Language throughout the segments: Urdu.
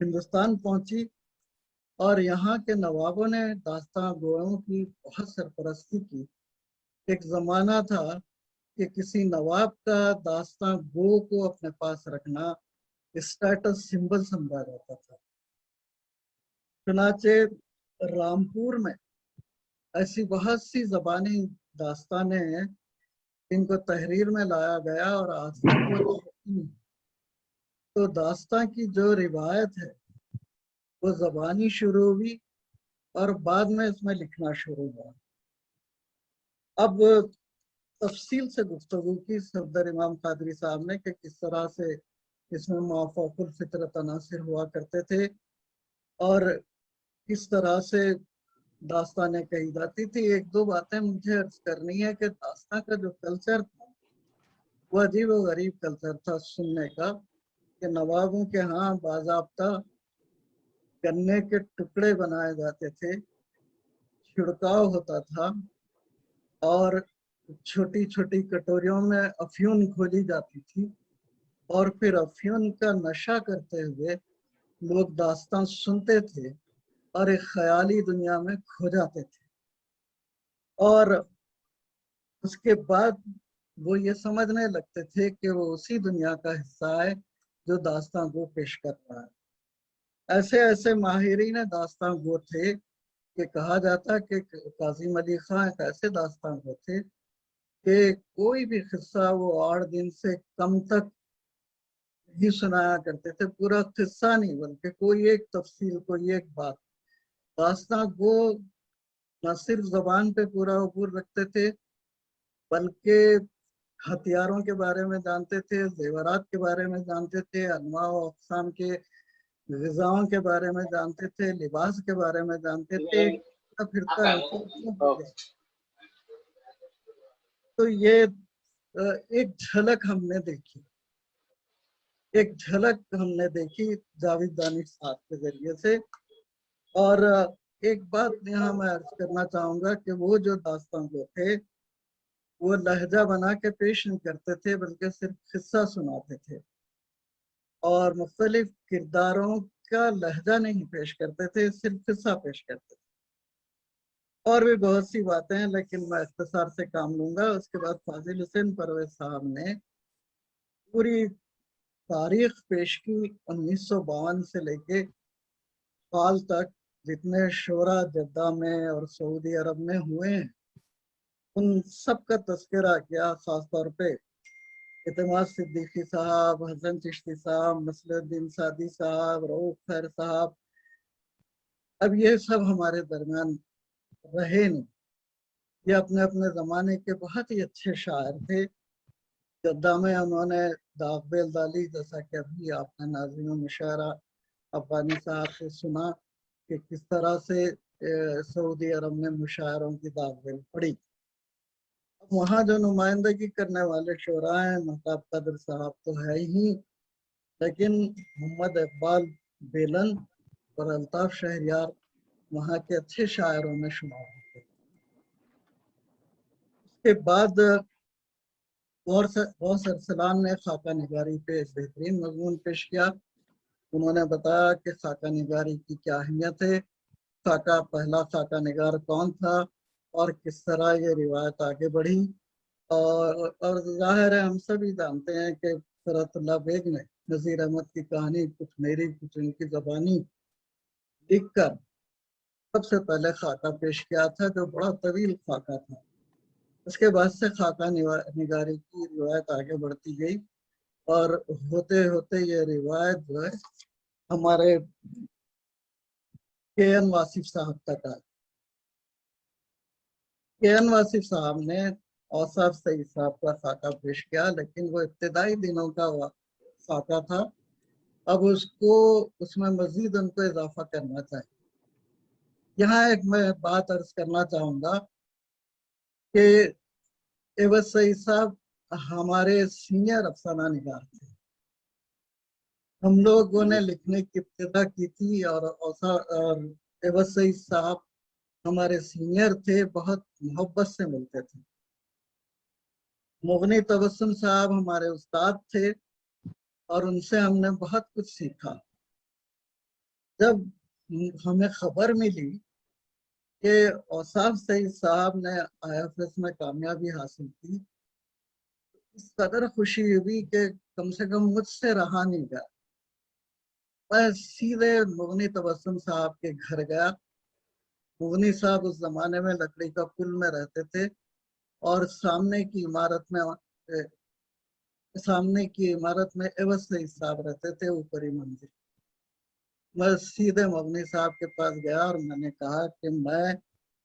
ہندوستان پہنچی اور یہاں کے نوابوں نے داستان گوئوں کی بہت سرپرستی کی۔ ایک زمانہ تھا کہ کسی نواب کا داستان گو کو اپنے پاس رکھنا اسٹیٹس سمبل سمجھا جاتا تھا۔ چنانچہ رامپور میں ایسی بہت سی زبانی داستانیں ہیں جن کو تحریر میں لایا گیا اور آج تک وہ چھپی ہیں۔ تو داستان کی جو روایت ہے وہ زبانی شروع ہوئی اور بعد میں اس میں لکھنا شروع ہوا۔ اب تفصیل سے گفتگو کی صفدر امام قادری صاحب نے کہ کس طرح سے اس میں موافق الفطرت عناصر ہوا کرتے تھے اور کس طرح سے داستانیں کہی جاتی تھی۔ ایک دو باتیں مجھے عرض کرنی ہے کہ داستان کا جو کلچر تھا وہ عجیب و غریب کلچر تھا سننے کا، کہ نوابوں کے ہاں باضابطہ گنے کے ٹکڑے بنائے جاتے تھے، چھڑکاؤ ہوتا تھا اور چھوٹی چھوٹی کٹوریوں میں افیون کھولی جاتی تھی اور پھر افیون کا نشہ کرتے ہوئے لوگ داستان سنتے تھے اور ایک خیالی دنیا میں کھو جاتے تھے، اور اس کے بعد وہ یہ سمجھنے لگتے تھے کہ وہ اسی دنیا کا حصہ ہے جو داستان کو پیش کر رہا ہے۔ ایسے ایسے ماہرین داستان گو تھے کہ کہا جاتا کہ کاظم علی خاں ایک ایسے داستان گو تھے کہ کوئی بھی قصہ وہ 8 دن سے کم تک ہی سنایا کرتے تھے، پورا قصہ نہیں بلکہ کوئی ایک تفصیل، کوئی ایک بات۔ داستان گو نہ صرف زبان پہ پورا عبور رکھتے تھے بلکہ ہتھیاروں کے بارے میں جانتے تھے، زیورات کے بارے میں جانتے تھے، انواع و اقسام کے غذاؤں کے بارے میں جانتے تھے، لباس کے بارے میں جانتے تھے، پھرتا ہے۔ تو یہ ایک جھلک ہم نے دیکھی، ایک جھلک ہم نے دیکھی جاوید دانش صاحب کے ذریعے سے۔ اور ایک بات یہاں میں عرض کرنا چاہوں گا کہ وہ جو داستان گو تھے وہ لہجہ بنا کے پیش نہیں کرتے تھے بلکہ صرف قصہ سناتے تھے، اور مختلف کرداروں کا لہجہ نہیں پیش کرتے تھے، صرف قصہ پیش کرتے تھے۔ اور بھی بہت سی باتیں ہیں لیکن میں اختصار سے کام لوں گا۔ اس کے بعد فاضل حسین پرویز صاحب نے پوری تاریخ پیش کی 1952 سے لے کے سال تک جتنے شورا جدہ میں اور سعودی عرب میں ہوئے ہیں ان سب کا تذکرہ کیا، خاص طور پہ اعتماد صدیقی صاحب، حسن چشتی صاحب، نصر الدین سعدی صاحب، رؤوف خیر صاحب۔ اب یہ سب ہمارے درمیان رہے نہیں، یہ اپنے اپنے زمانے کے بہت ہی اچھے شاعر تھے۔ جدہ میں انہوں نے داغ بیل ڈالی، جیسا کہ ابھی آپ نے ناظرین مشاعرہ افغانی صاحب سے سنا کہ کس طرح سے سعودی عرب میں مشاعروں کی داغ بیل پڑی۔ وہاں جو نمائندگی کرنے والے شعراء ہیں، مہتاب قدر صاحب تو ہے ہی، لیکن محمد اقبال بیلن اور الطاف شہریار وہاں کے اچھے شاعروں میں شمار ہوتے۔ اس کے بعد غوث ارسلان نے خاکہ نگاری پہ ایک بہترین مضمون پیش کیا۔ انہوں نے بتایا کہ خاکہ نگاری کی کیا اہمیت ہے، پہلا خاکہ نگار کون تھا اور کس طرح یہ روایت آگے بڑھی۔ اور ظاہر ہے ہم سبھی جانتے ہیں کہ فرحت اللہ بیگ نے نذیر احمد کی کہانی کچھ میری کچھ ان کی زبانی لکھ کر سب سے پہلے خاکہ پیش کیا تھا، جو بڑا طویل خاکہ تھا۔ اس کے بعد سے خاکہ نگاری کی روایت آگے بڑھتی گئی اور ہوتے ہوتے یہ روایت جو ہے ہمارے کے این واصف صاحب تک آئی۔ کے این واصف صاحب نے اوصاف سعید صاحب کا خاکہ پیش کیا، لیکن وہ ابتدائی دنوں کا خاکہ تھا، اب اس میں مزید ان کو اضافہ کرنا چاہیے۔ یہاں ایک میں بات عرض کرنا چاہوں گا کہ عوض سعید صاحب ہمارے سینئر افسانہ نگار تھے۔ ہم لوگوں نے لکھنے کی ابتدا کی تھی اور عوض سعید صاحب ہمارے سینئر تھے، بہت محبت سے ملتے تھے۔ مغنی تبسم صاحب ہمارے استاد تھے اور ان سے ہم نے بہت کچھ سیکھا۔ جب ہمیں خبر ملی کہ اوصاف سعید صاحب نے IFS میں کامیابی حاصل کی، اس قدر خوشی ہوئی کہ کم سے کم مجھ سے رہا نہیں گیا۔ میں سیدھے مغنی تبسم صاحب کے گھر گیا۔ مغنی صاحب اس زمانے میں لکڑی کا پل میں رہتے تھے اور سامنے کی عمارت میں عوض سعید صاحب رہتے تھے، اوپری منزل۔ میں سیدھے مغنی صاحب کے پاس گیا اور میں نے کہا کہ میں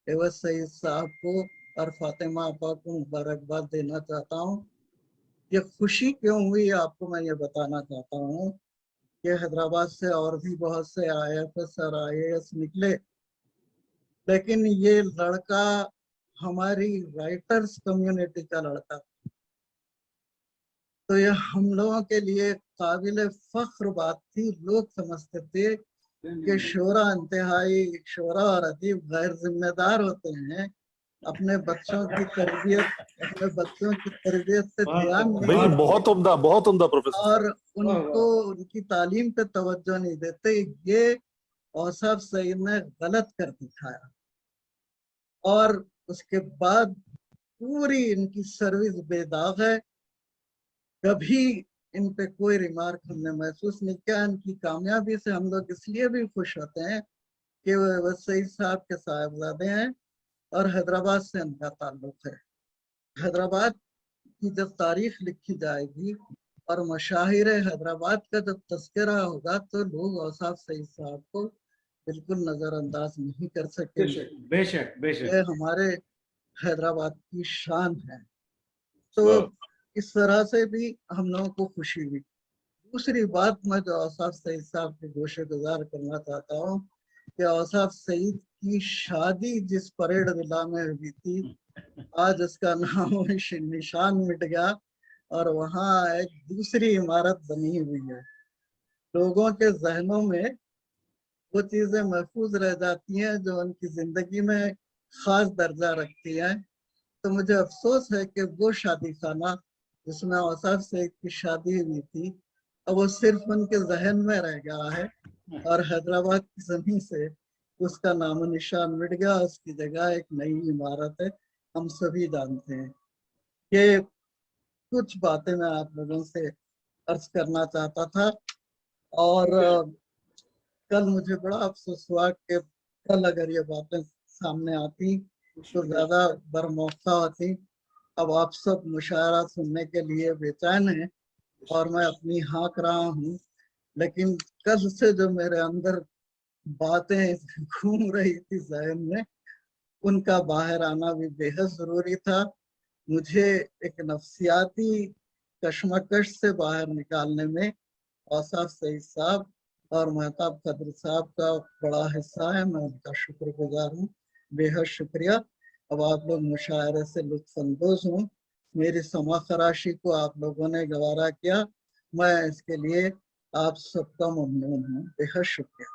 عوض سعید صاحب کو اور فاطمہ آپا کو مبارکباد دینا چاہتا ہوں۔ یہ خوشی کیوں ہوئی آپ کو میں یہ بتانا چاہتا ہوں کہ حیدرآباد سے اور بھی بہت سے IFS اور IAS نکلے، لیکن یہ لڑکا ہماری رائٹرز کمیونٹی کا لڑکا، تو یہ ہم لوگوں کے لیے قابل فخر بات تھی۔ لوگ سمجھتے تھے کہ شعرا اور ادیب غیر ذمہ دار ہوتے ہیں، اپنے بچوں کی تربیت سے دھیان نہیں، بہت عمدہ پروفیسر، اور ان کی تعلیم پہ توجہ نہیں دیتے۔ یہ اوصاف سعید نے غلط کر دکھایا، اور اس کے بعد پوری ان کی سروس بے داغ ہے۔ کبھی ان پہ کوئی ریمارک ہم نے محسوس نہیں کیا۔ ان کی کامیابی سے ہم لوگ اس لیے بھی خوش ہوتے ہیں کہ وہ سعید صاحب کے صاحبزادے ہیں اور حیدرآباد سے ان کا تعلق ہے۔ حیدرآباد کی جب تاریخ لکھی جائے گی اور مشاہیر حیدرآباد کا جب تذکرہ ہوگا تو لوگ اوصاف سعید صاحب کو بالکل نظر انداز نہیں کر سکیں گے۔ بے شک یہ ہمارے حیدرآباد کی شان ہے۔ تو اس طرح سے بھی ہم لوگوں کو خوشی ہوئی۔ دوسری بات میں جو اوصاف سعید صاحب کے گوشے گزار کرنا چاہتا ہوں کہ اوصاف سعید کی شادی جس پریڈ ولا میں ہوئی تھی، آج اس کا نام نشان مٹ گیا اور وہاں ایک دوسری عمارت بنی ہوئی ہے۔ لوگوں کے ذہنوں میں وہ چیزیں محفوظ رہ جاتی ہیں جو ان کی زندگی میں خاص درجہ رکھتی ہیں۔ تو مجھے افسوس ہے کہ وہ شادی خانہ جس میں اوصاف سعید کی شادی ہوئی تھی، اب وہ صرف ان کے ذہن میں رہ گیا ہے اور حیدرآباد کی زمین سے اس کا نام و نشان مٹ گیا۔ اس کی جگہ ایک نئی عمارت ہے، ہم سبھی جانتے ہیں۔ یہ کچھ باتیں میں آپ لوگوں سے عرض کرنا چاہتا تھا، اور کل مجھے بڑا افسوس ہوا کہ کل اگر یہ باتیں سامنے آتی تو زیادہ برموقع ہوتی۔ اب آپ سب مشاعرہ سننے کے لیے بے چین ہیں اور میں اپنی ہانک رہا ہوں، لیکن کل سے جو میرے اندر باتیں گھوم رہی تھی ذہن میں، ان کا باہر آنا بھی بے حد ضروری تھا۔ مجھے ایک نفسیاتی کشمکش سے باہر نکالنے میں اوصاف سعید صاحب اور مہتاب قدر صاحب کا بڑا حصہ ہے۔ میں ان کا شکر گزار ہوں، بے حد شکریہ۔ اب آپ لوگ مشاعرے سے لطف اندوز ہوں، میری سما خراشی کو آپ لوگوں نے گوارا کیا، میں اس کے لیے آپ سب کا ممنون ہوں، بے حد شکریہ۔